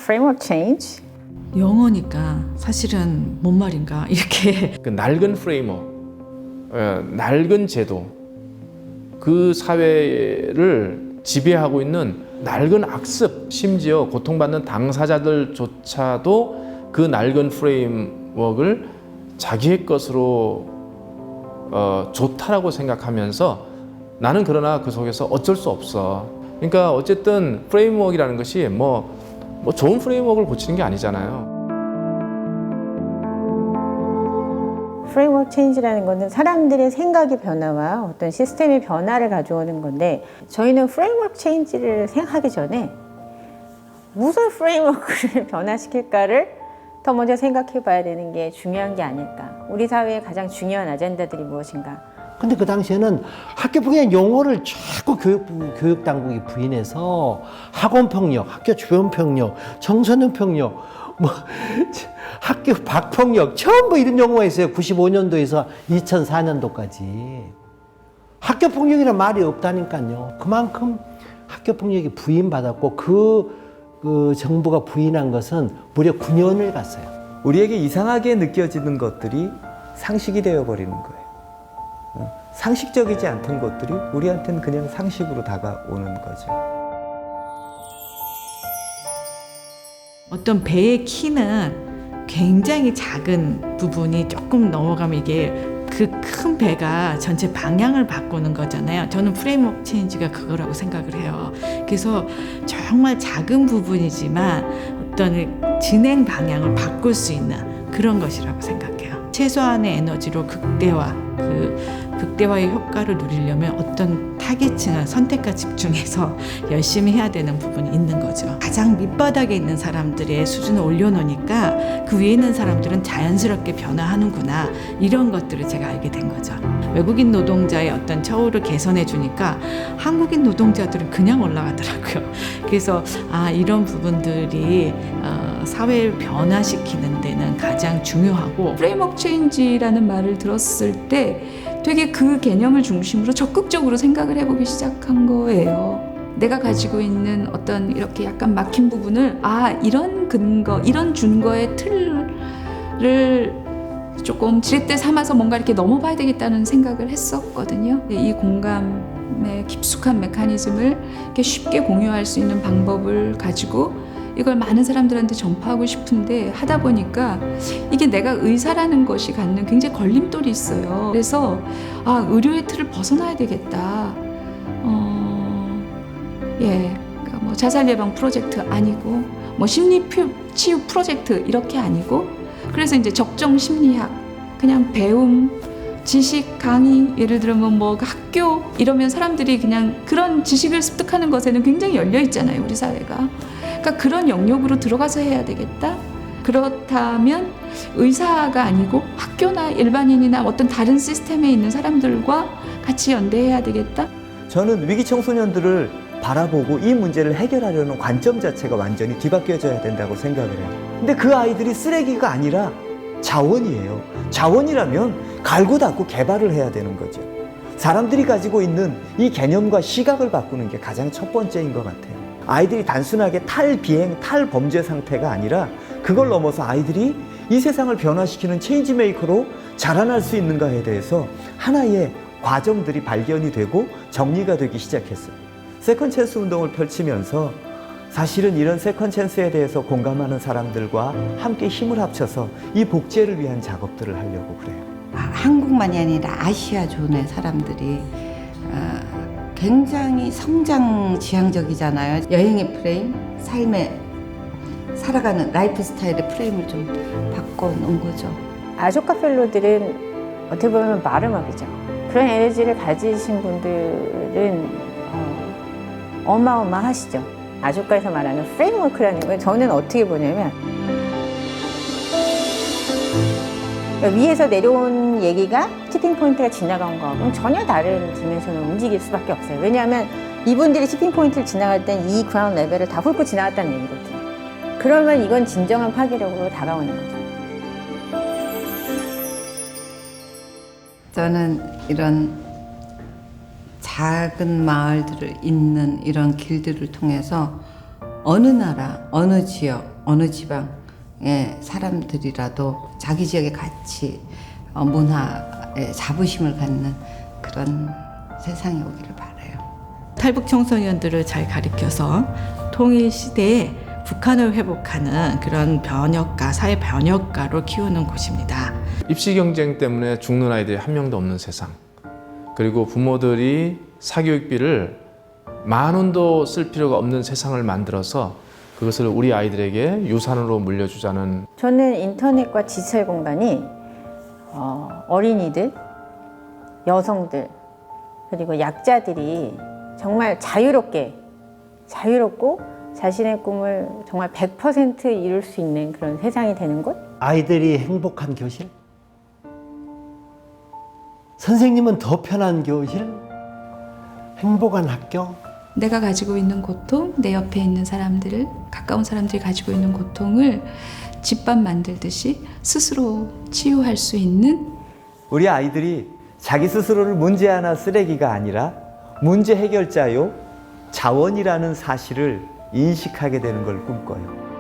Framework change? 영어니까 사실은 뭔 말인가 이렇게 그 낡은 프레임워크, 낡은 제도, 그 사회를 지배하고 있는 낡은 악습, 심지어 고통받는 당사자들조차도 그 낡은 프레임워크를 자기의 것으로 좋다라고 생각하면서 나는 그러나 그 속에서 어쩔 수 없어. 그러니까 어쨌든 프레임워크라는 것이 뭐 좋은 프레임워크를 고치는 게 아니잖아요. Framework change라는 것은 사람들의 생각의 변화와 어떤 시스템의 변화를 가져오는 건데 저희는 Framework change를 생각하기 전에 무슨 프레임워크를 변화시킬까를 더 먼저 생각해 봐야 되는 게 중요한 게 아닐까. 우리 사회의 가장 중요한 아젠다들이 무엇인가. 근데 그 당시에는 학교폭력 용어를 자꾸 교육당국이 부인해서 학원폭력, 학교 주변폭력, 청소년폭력, 학교 밖폭력 전부 이런 용어가 있어요. 95년도에서 2004년도까지. 학교폭력이라는 말이 없다니까요. 그만큼 학교폭력이 부인받았고 그 정부가 부인한 것은 무려 9년을 갔어요. 우리에게 이상하게 느껴지는 것들이 상식이 되어버리는 거예요. 상식적이지 않던 것들이 우리한테는 그냥 상식으로 다가오는 거죠. 어떤 배의 키는 굉장히 작은 부분이 조금 넘어가면 이게 그 큰 배가 전체 방향을 바꾸는 거잖아요. 저는 프레임워크 체인지가 그거라고 생각을 해요. 그래서 정말 작은 부분이지만 어떤 진행 방향을 바꿀 수 있는 그런 것이라고 생각해요. 최소한의 에너지로 극대화의 효과를 누리려면 어떤 타깃층을 선택과 집중해서 열심히 해야 되는 부분이 있는 거죠. 가장 밑바닥에 있는 사람들의 수준을 올려놓으니까 그 위에 있는 사람들은 자연스럽게 변화하는구나, 이런 것들을 제가 알게 된 거죠. 외국인 노동자의 어떤 처우를 개선해 주니까 한국인 노동자들은 그냥 올라가더라고요. 그래서 이런 부분들이 사회를 변화시키는 데는 가장 중요하고, 프레임워크 체인지라는 말을 들었을 때 되게 그 개념을 중심으로 적극적으로 생각을 해보기 시작한 거예요. 내가 가지고 있는 어떤 이렇게 약간 막힌 부분을 이런 근거, 이런 준거의 틀을 조금 지렛대 삼아서 뭔가 이렇게 넘어봐야 되겠다는 생각을 했었거든요. 이 공감의 깊숙한 메커니즘을 이렇게 쉽게 공유할 수 있는 방법을 가지고 이걸 많은 사람들한테 전파하고 싶은데 하다 보니까 이게 내가 의사라는 것이 갖는 굉장히 걸림돌이 있어요. 그래서 의료의 틀을 벗어나야 되겠다. 그러니까 뭐 자살 예방 프로젝트 아니고 뭐 심리 치유 프로젝트 이렇게 아니고, 그래서 이제 적정 심리학, 그냥 배움, 지식 강의, 예를 들면 뭐 학교 이러면 사람들이 그냥 그런 지식을 습득하는 것에는 굉장히 열려 있잖아요, 우리 사회가. 그러니까 그런 영역으로 들어가서 해야 되겠다. 그렇다면 의사가 아니고 학교나 일반인이나 어떤 다른 시스템에 있는 사람들과 같이 연대해야 되겠다. 저는 위기 청소년들을 바라보고 이 문제를 해결하려는 관점 자체가 완전히 뒤바뀌어져야 된다고 생각을 해요. 근데 그 아이들이 쓰레기가 아니라 자원이에요. 자원이라면 갈고 닦고 개발을 해야 되는 거죠. 사람들이 가지고 있는 이 개념과 시각을 바꾸는 게 가장 첫 번째인 것 같아요. 아이들이 단순하게 탈비행, 탈범죄 상태가 아니라 그걸 넘어서 아이들이 이 세상을 변화시키는 체인지 메이커로 자라날 수 있는가에 대해서 하나의 과정들이 발견이 되고 정리가 되기 시작했어요. 세컨 찬스 운동을 펼치면서 사실은 이런 세컨 찬스에 대해서 공감하는 사람들과 함께 힘을 합쳐서 이 복제를 위한 작업들을 하려고 그래요. 한국만이 아니라 아시아 존의 사람들이 굉장히 성장 지향적이잖아요. 여행의 프레임, 삶의 살아가는 라이프 스타일의 프레임을 좀 바꿔놓은 거죠. 아조카 펠로들은 어떻게 보면 마름업이죠. 그런 에너지를 가지신 분들은 어마어마하시죠. 아조카에서 말하는 프레임워크라는 걸 저는 어떻게 보냐면, 위에서 내려온 얘기가 티핑 포인트가 지나간 거하고는 전혀 다른 디멘션을 움직일 수밖에 없어요. 왜냐하면 이분들이 티핑 포인트를 지나갈 땐 이 그라운드 레벨을 다 훑고 지나갔다는 얘기거든요. 그러면 이건 진정한 파괴력으로 다가오는 거죠. 저는 이런 작은 마을들을 잇는 이런 길들을 통해서 어느 나라, 어느 지역, 어느 지방의 사람들이라도 자기 지역의 가치, 문화에 자부심을 갖는 그런 세상이 오기를 바라요. 탈북 청소년들을 잘 가르쳐서 통일 시대에 북한을 회복하는 그런 변혁가, 사회 변혁가로 키우는 곳입니다. 입시 경쟁 때문에 죽는 아이들이 한 명도 없는 세상. 그리고 부모들이 사교육비를 10,000원도 쓸 필요가 없는 세상을 만들어서 그것을 우리 아이들에게 유산으로 물려주자는. 저는 인터넷과 디지털 공간이 어린이들, 여성들, 그리고 약자들이 정말 자유롭고 자신의 꿈을 정말 100% 이룰 수 있는 그런 세상이 되는 곳? 아이들이 행복한 교실? 선생님은 더 편한 교실? 행복한 학교? 내가 가지고 있는 고통, 내 옆에 있는 사람들을, 가까운 사람들이 가지고 있는 고통을 집밥 만들듯이 스스로 치유할 수 있는 우리 아이들이 자기 스스로를 문제 하나 쓰레기가 아니라 문제 해결자요, 자원이라는 사실을 인식하게 되는 걸 꿈꿔요.